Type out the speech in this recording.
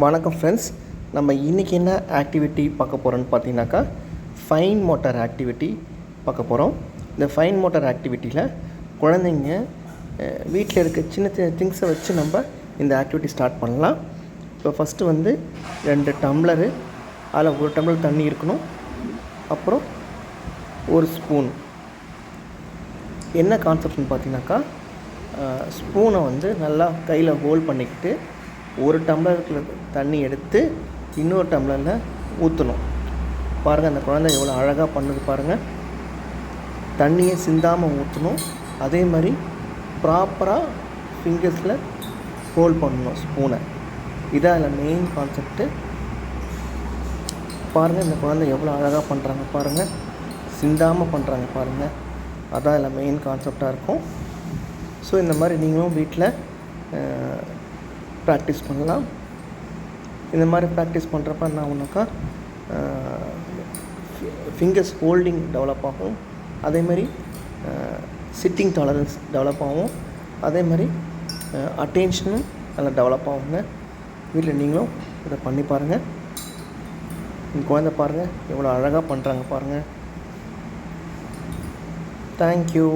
வணக்கம் ஃப்ரெண்ட்ஸ். நம்ம இன்றைக்கி என்ன ஆக்டிவிட்டி பார்க்க போகிறோன்னு பார்த்தீங்கன்னாக்கா ஃபைன் மோட்டார் ஆக்டிவிட்டி பார்க்க போகிறோம். இந்த ஃபைன் மோட்டார் ஆக்டிவிட்டியில் குழந்தைங்க வீட்டில் இருக்க சின்ன சின்ன திங்ஸை வச்சு நம்ம இந்த ஆக்டிவிட்டி ஸ்டார்ட் பண்ணலாம். இப்போ ஃபஸ்ட்டு 2 டம்ளரு, அதில் 1 டம்ளர் தண்ணி இருக்கணும். அப்புறம் 1 ஸ்பூன். என்ன கான்செப்ட்னு பார்த்தீங்கன்னாக்கா ஸ்பூனை நல்லா கையில் ஹோல்ட் பண்ணிக்கிட்டு 1 டம்ளருக்கு தண்ணி எடுத்து இன்னொரு டம்ளரில் ஊற்றணும். பாருங்கள், அந்த குழந்தை எவ்வளோ அழகாக பண்ணுது பாருங்கள். தண்ணியை சிந்தாமல் ஊற்றணும். அதே மாதிரி ப்ராப்பராக ஃபிங்கர்ஸில் ஹோல்ட் பண்ணணும் ஸ்பூனை. இதான் அதில் மெயின் கான்செப்ட்டு. பாருங்கள், இந்த குழந்தை எவ்வளோ அழகாக பண்ணுறாங்க பாருங்கள். சிந்தாமல் பண்ணுறாங்க பாருங்கள். அதான் அதில் மெயின் கான்செப்டாக இருக்கும். ஸோ இந்த மாதிரி நீங்களும் வீட்டில் ப்ராக்டிஸ் பண்ணலாம். இந்த மாதிரி ப்ராக்டிஸ் பண்ணுறப்ப என்ன ஆகுனாக்கா ஃபிங்கர்ஸ் ஹோல்டிங் டெவலப் ஆகும். அதேமாதிரி சிட்டிங் டாலரன்ஸ் டெவலப் ஆகும். அதேமாதிரி அட்டென்ஷனும் நல்லா டெவலப் ஆகுங்க. வீட்டில் நீங்களும் இதை பண்ணி பாருங்கள். இந்த குழந்தை பாருங்கள் எவ்வளோ அழகாக பண்ணுறாங்க பாருங்கள். தேங்க்யூ.